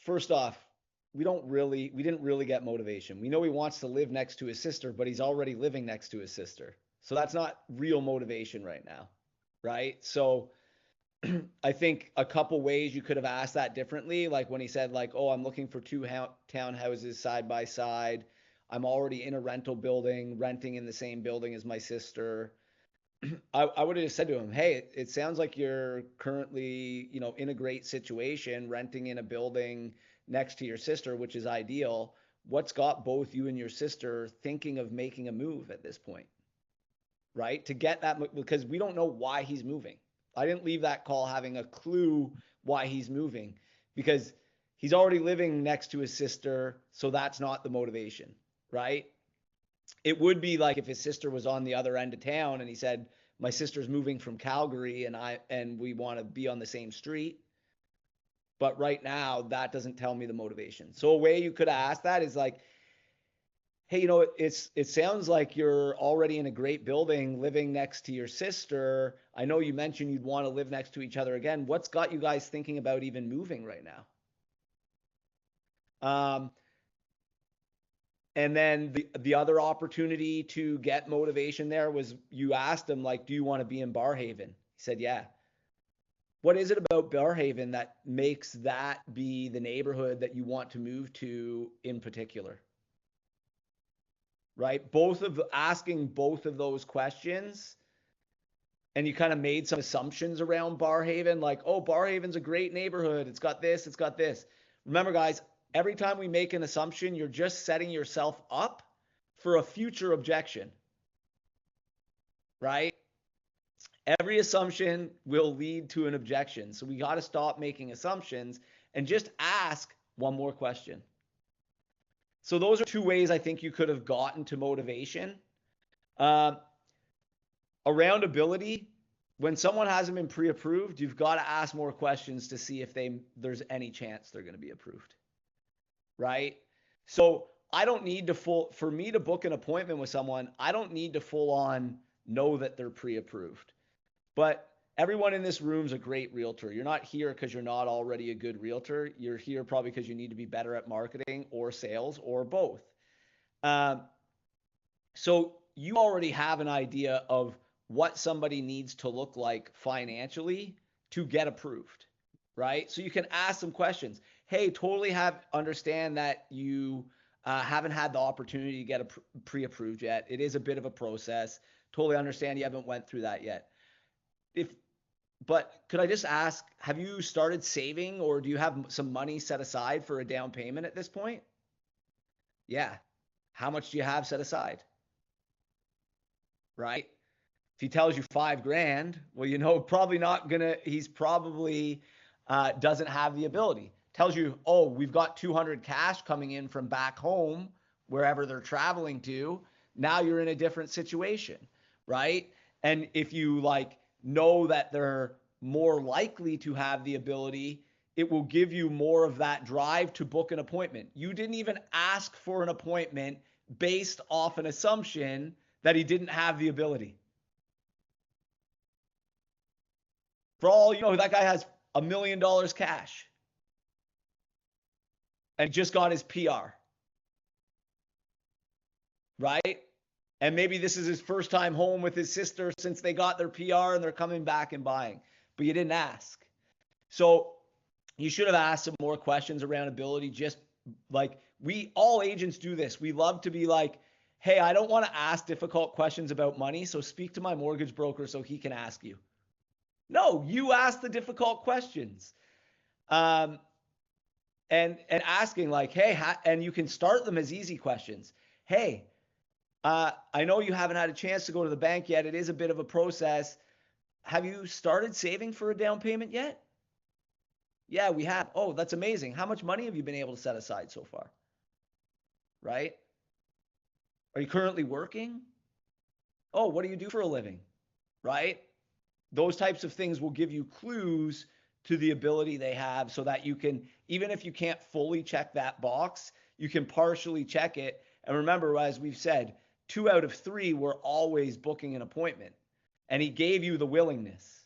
first off, we didn't really get motivation. We know he wants to live next to his sister, but he's already living next to his sister. So that's not real motivation right now, right? So I think a couple ways you could have asked that differently, like when he said like, "Oh, I'm looking for two townhouses side by side. I'm already in a rental building, renting in the same building as my sister." I would have just said to him, "Hey, it sounds like you're currently, in a great situation, renting in a building next to your sister, which is ideal. What's got both you and your sister thinking of making a move at this point?" Right? To get that, because we don't know why he's moving. I didn't leave that call having a clue why he's moving because he's already living next to his sister, so that's not the motivation, right? It would be like if his sister was on the other end of town and he said, "My sister's moving from Calgary and we want to be on the same street." But right now, that doesn't tell me the motivation. So a way you could ask that is like, "Hey, it sounds like you're already in a great building living next to your sister. I know you mentioned you'd want to live next to each other again. What's got you guys thinking about even moving right now?" And then the other opportunity to get motivation there was you asked him, like, "Do you want to be in Barhaven?" He said, "Yeah." What is it about Barhaven that makes that be the neighborhood that you want to move to in particular? Right? Asking both of those questions, and you kind of made some assumptions around Barhaven, like, "Oh, Barhaven's a great neighborhood. It's got this, it's got this." Remember, guys, every time we make an assumption, you're just setting yourself up for a future objection, right? Every assumption will lead to an objection. So we got to stop making assumptions and just ask one more question. So those are two ways I think you could have gotten to motivation. Uh, Around ability, when someone hasn't been pre-approved, you've got to ask more questions to see if there's any chance they're going to be approved, right? So I don't need to for me to book an appointment with someone, I don't need to full on know that they're pre-approved. But everyone in this room is a great realtor. You're not here because you're not already a good realtor. You're here probably because you need to be better at marketing or sales or both. Um, so you already have an idea of what somebody needs to look like financially to get approved, right? So you can ask some questions. "Hey, totally understand that you haven't had the opportunity to get pre-approved yet. It is a bit of a process. Totally understand you haven't went through that yet. But could I just ask, have you started saving or do you have some money set aside for a down payment at this point?" "Yeah." "How much do you have set aside?" Right? If he tells you 5 grand, well, probably not gonna, he's probably doesn't have the ability. Tells you, "Oh, we've got 200 cash coming in from back home, wherever they're traveling to." Now you're in a different situation, right? And if you like know that they're more likely to have the ability, it will give you more of that drive to book an appointment. You didn't even ask for an appointment based off an assumption that he didn't have the ability. For all you know, that guy has $1 million cash and just got his PR, right? And maybe this is his first time home with his sister since they got their PR and they're coming back and buying, but you didn't ask. So you should have asked some more questions around ability. Just like all agents do this. We love to be like, "Hey, I don't want to ask difficult questions about money, so speak to my mortgage broker so he can ask you." No, you ask the difficult questions. Um, and asking like, "Hey," and you can start them as easy questions. "Hey, I know you haven't had a chance to go to the bank yet. It is a bit of a process. Have you started saving for a down payment yet?" "Yeah, we have." "Oh, that's amazing. How much money have you been able to set aside so far?" Right? "Are you currently working?" "Oh, what do you do for a living?" Right? Those types of things will give you clues to the ability they have so that you can, even if you can't fully check that box, you can partially check it. And remember, as we've said, 2 out of 3 were always booking an appointment. And he gave you the willingness.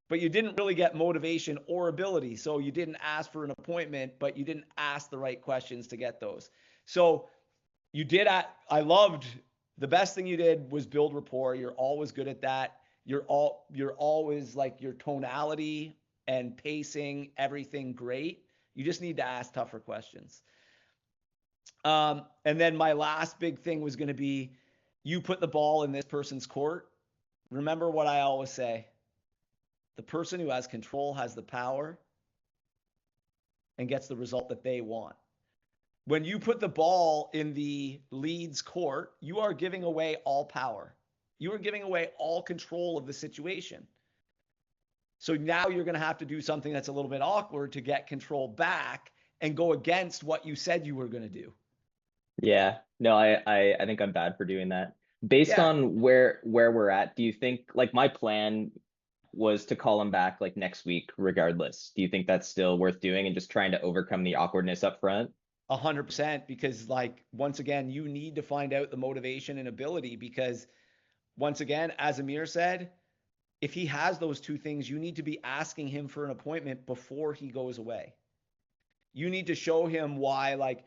but you didn't really get motivation or ability. So you didn't ask for an appointment, but you didn't ask the right questions to get those. So you did I loved the best thing you did was build rapport. You're always good at that. You're always like your tonality and pacing, everything great. You just need to ask tougher questions. And then my last big thing was going to be, you put the ball in this person's court. Remember what I always say. The person who has control has the power and gets the result that they want. When you put the ball in the lead's court, you are giving away all power. You are giving away all control of the situation. So now you're going to have to do something that's a little bit awkward to get control back and go against what you said you were going to do. Yeah, no, I think I'm bad for doing that. Based on where we're at, do you think, like, my plan was to call him back like next week regardless? Do you think that's still worth doing and just trying to overcome the awkwardness up front? 100%, because like, once again, you need to find out the motivation and ability, because once again, as Amir said, if he has those two things, you need to be asking him for an appointment before he goes away. You need to show him why, like,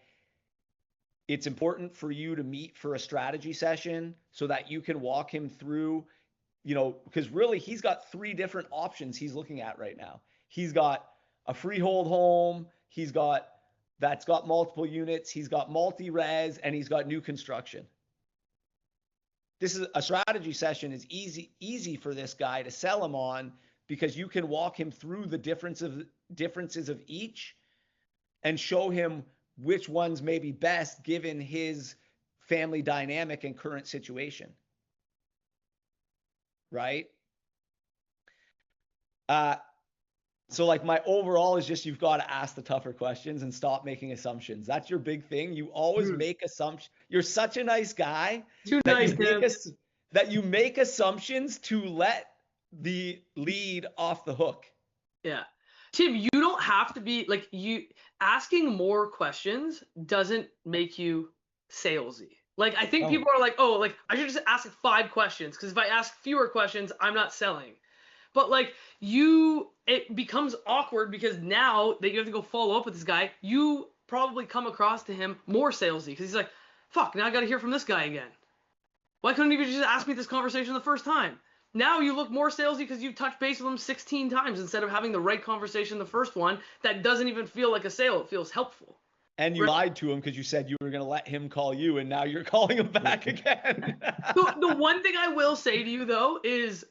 it's important for you to meet for a strategy session so that you can walk him through, because really he's got 3 different options he's looking at right now. He's got a freehold home, that's got multiple units, he's got multi-res, and he's got new construction. This is a strategy session is easy for this guy to sell him on, because you can walk him through the differences of each and show him which ones may be best given his family dynamic and current situation. Right? So like, my overall is just, you've got to ask the tougher questions and stop making assumptions. That's your big thing. You always make assumptions. You're such a nice guy. Too nice, that you make assumptions to let the lead off the hook. Yeah. Tim, you don't have to be like, asking more questions doesn't make you salesy. Like, I think people are like, oh, like, I should just ask 5 questions, because if I ask fewer questions, I'm not selling. But like, it becomes awkward, because now that you have to go follow up with this guy, you probably come across to him more salesy, because he's like, fuck, now I got to hear from this guy again. Why couldn't you just ask me this conversation the first time? Now you look more salesy because you've touched base with him 16 times instead of having the right conversation the first one that doesn't even feel like a sale. It feels helpful. And you lied to him because you said you were going to let him call you, and now you're calling him back again. The one thing I will say to you, though, is